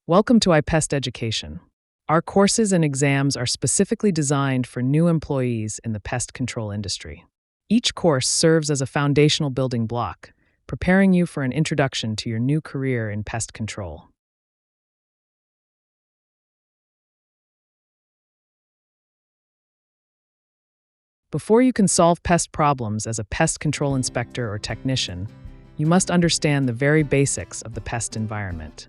Welcome to ipest education. Our courses and exams are specifically designed for new employees in the pest control industry. Each course serves as a foundational building block, preparing you for an introduction to your new career in pest control. Before you can solve pest problems as a pest control inspector or technician, you must understand the very basics of the pest environment.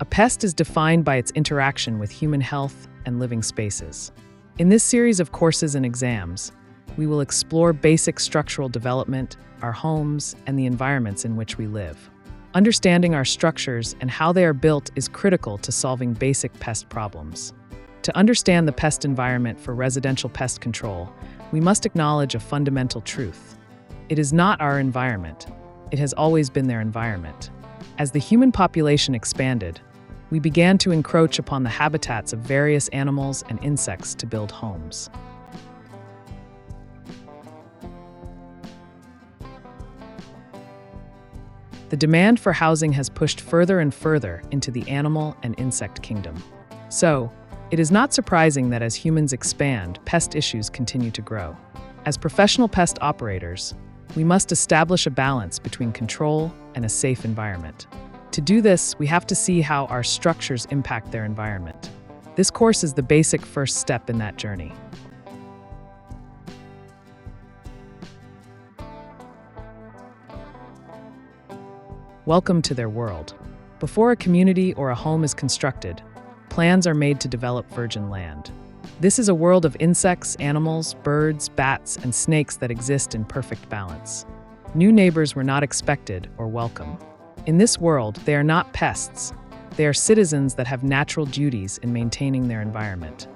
A pest is defined by its interaction with human health and living spaces. In this series of courses and exams, we will explore basic structural development, our homes, and the environments in which we live. Understanding our structures and how they are built is critical to solving basic pest problems. To understand the pest environment for residential pest control, we must acknowledge a fundamental truth. It is not our environment. It has always been their environment. As the human population expanded, we began to encroach upon the habitats of various animals and insects to build homes. The demand for housing has pushed further and further into the animal and insect kingdom. So, it is not surprising that as humans expand, pest issues continue to grow. As professional pest operators, we must establish a balance between control and a safe environment. To do this, we have to see how our structures impact their environment. This course is the basic first step in that journey. Welcome to their world. Before a community or a home is constructed, plans are made to develop virgin land. This is a world of insects, animals, birds, bats, and snakes that exist in perfect balance. New neighbors were not expected or welcome. In this world, they are not pests. They are citizens that have natural duties in maintaining their environment.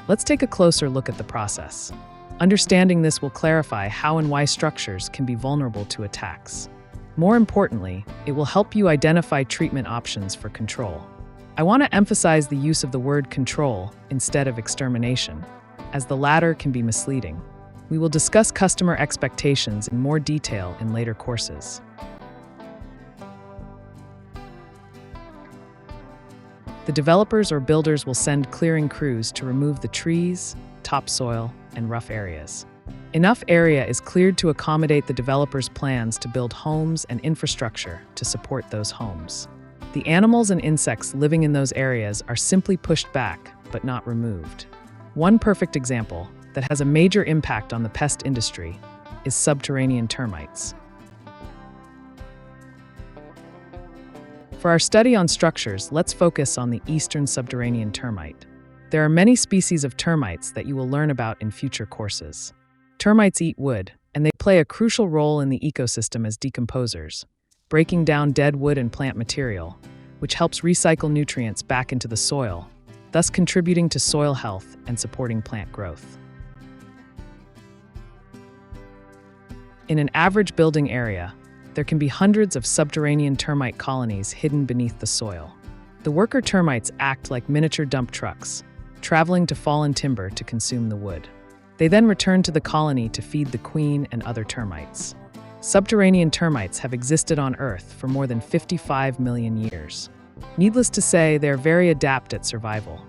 Let's take a closer look at the process. Understanding this will clarify how and why structures can be vulnerable to attacks. More importantly, it will help you identify treatment options for control. I want to emphasize the use of the word control instead of extermination, as the latter can be misleading. We will discuss customer expectations in more detail in later courses. The developers or builders will send clearing crews to remove the trees, topsoil, and rough areas. Enough area is cleared to accommodate the developers' plans to build homes and infrastructure to support those homes. The animals and insects living in those areas are simply pushed back, but not removed. One perfect example that has a major impact on the pest industry is subterranean termites. For our study on structures, let's focus on the eastern subterranean termite. There are many species of termites that you will learn about in future courses. Termites eat wood, and they play a crucial role in the ecosystem as decomposers, breaking down dead wood and plant material, which helps recycle nutrients back into the soil, thus contributing to soil health and supporting plant growth. In an average building area, there can be hundreds of subterranean termite colonies hidden beneath the soil. The worker termites act like miniature dump trucks, traveling to fallen timber to consume the wood. They then return to the colony to feed the queen and other termites. Subterranean termites have existed on Earth for more than 55 million years. Needless to say, they are very adept at survival.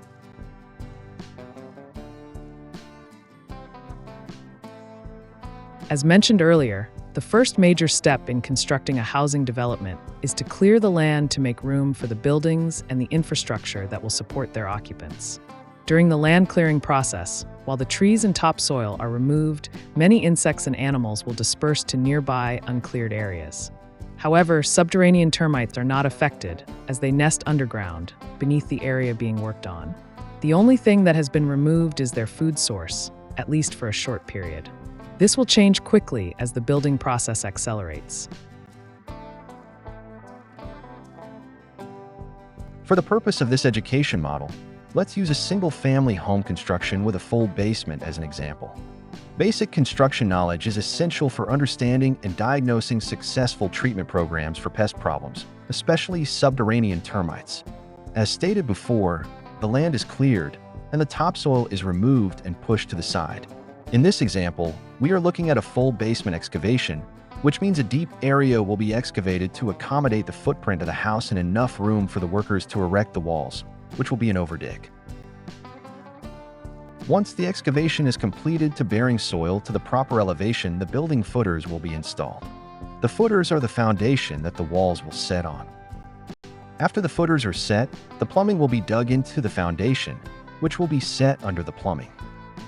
As mentioned earlier, the first major step in constructing a housing development is to clear the land to make room for the buildings and the infrastructure that will support their occupants. During the land clearing process, while the trees and topsoil are removed, many insects and animals will disperse to nearby uncleared areas. However, subterranean termites are not affected, as they nest underground, beneath the area being worked on. The only thing that has been removed is their food source, at least for a short period. This will change quickly as the building process accelerates. For the purpose of this education model, Let's use a single-family home construction with a full basement as an example. Basic construction knowledge is essential for understanding and diagnosing successful treatment programs for pest problems, especially subterranean termites. As stated before, the land is cleared, and the topsoil is removed and pushed to the side. In this example, we are looking at a full basement excavation, which means a deep area will be excavated to accommodate the footprint of the house and enough room for the workers to erect the walls, which will be an overdig. Once the excavation is completed to bearing soil to the proper elevation, the building footers will be installed. The footers are the foundation that the walls will set on. After the footers are set, the plumbing will be dug into the foundation, which will be set under the plumbing.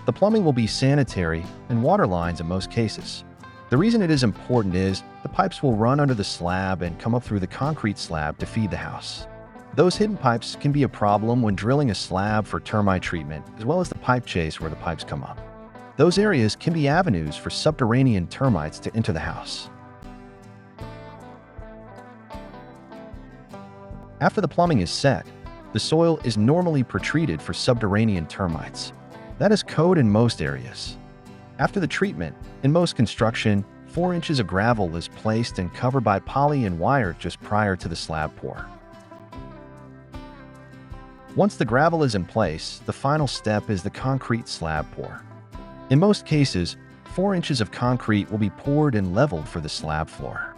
The plumbing will be sanitary and water lines in most cases. The reason it is important is the pipes will run under the slab and come up through the concrete slab to feed the house. Those hidden pipes can be a problem when drilling a slab for termite treatment, as well as the pipe chase where the pipes come up. Those areas can be avenues for subterranean termites to enter the house. After the plumbing is set, the soil is normally pretreated for subterranean termites. That is code in most areas. After the treatment, in most construction, 4 inches of gravel is placed and covered by poly and wire just prior to the slab pour. Once the gravel is in place, the final step is the concrete slab pour. In most cases, 4 inches of concrete will be poured and leveled for the slab floor.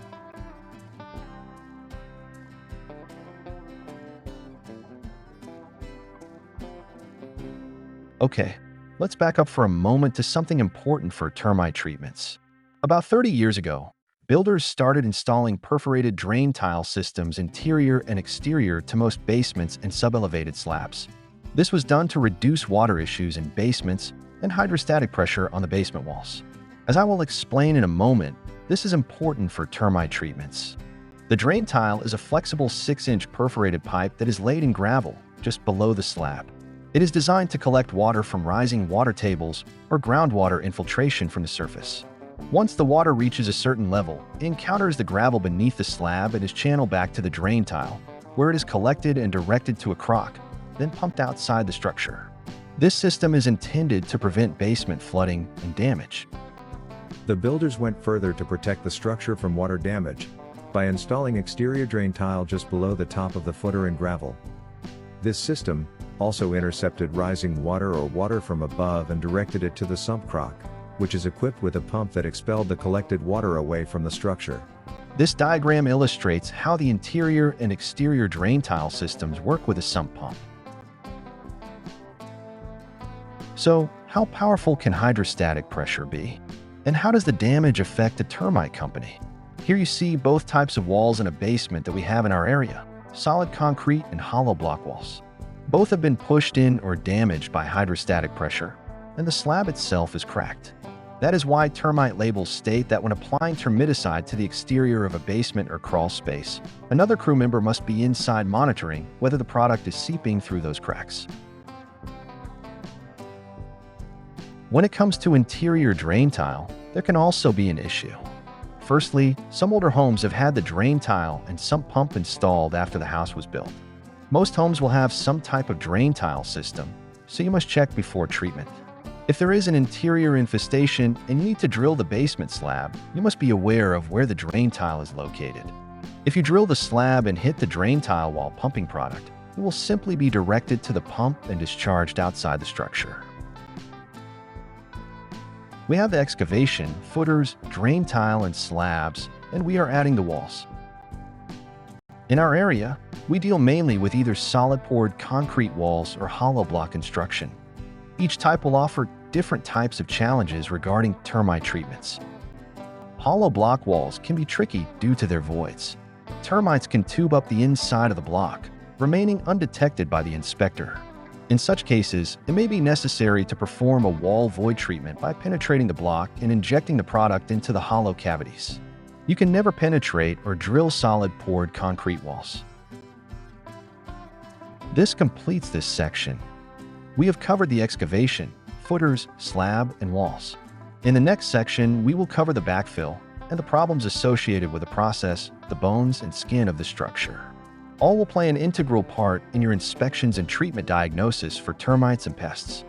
Okay, let's back up for a moment to something important for termite treatments. About 30 years ago, builders started installing perforated drain tile systems interior and exterior to most basements and sub-elevated slabs. This was done to reduce water issues in basements and hydrostatic pressure on the basement walls. As I will explain in a moment, this is important for termite treatments. The drain tile is a flexible 6-inch perforated pipe that is laid in gravel just below the slab. It is designed to collect water from rising water tables or groundwater infiltration from the surface. Once the water reaches a certain level, it encounters the gravel beneath the slab and is channeled back to the drain tile, where it is collected and directed to a crock, then pumped outside the structure. This system is intended to prevent basement flooding and damage. The builders went further to protect the structure from water damage by installing exterior drain tile just below the top of the footer in gravel. This system also intercepted rising water or water from above and directed it to the sump crock, which is equipped with a pump that expelled the collected water away from the structure. This diagram illustrates how the interior and exterior drain tile systems work with a sump pump. So, how powerful can hydrostatic pressure be? And how does the damage affect a termite company? Here you see both types of walls in a basement that we have in our area: solid concrete and hollow block walls. Both have been pushed in or damaged by hydrostatic pressure, and the slab itself is cracked. That is why termite labels state that when applying termiticide to the exterior of a basement or crawl space, another crew member must be inside monitoring whether the product is seeping through those cracks. When it comes to interior drain tile, there can also be an issue. Firstly, some older homes have had the drain tile and sump pump installed after the house was built. Most homes will have some type of drain tile system, so you must check before treatment. If there is an interior infestation and you need to drill the basement slab, you must be aware of where the drain tile is located. If you drill the slab and hit the drain tile while pumping product, it will simply be directed to the pump and discharged outside the structure. We have the excavation, footers, drain tile, and slabs, and we are adding the walls. In our area, we deal mainly with either solid poured concrete walls or hollow block construction. Each type will offer different types of challenges regarding termite treatments. Hollow block walls can be tricky due to their voids. Termites can tube up the inside of the block, remaining undetected by the inspector. In such cases, it may be necessary to perform a wall void treatment by penetrating the block and injecting the product into the hollow cavities. You can never penetrate or drill solid poured concrete walls. This completes this section. We have covered the excavation, footers, slab, and walls. In the next section, we will cover the backfill and the problems associated with the process, the bones and skin of the structure. all will play an integral part in your inspections and treatment diagnosis for termites and pests.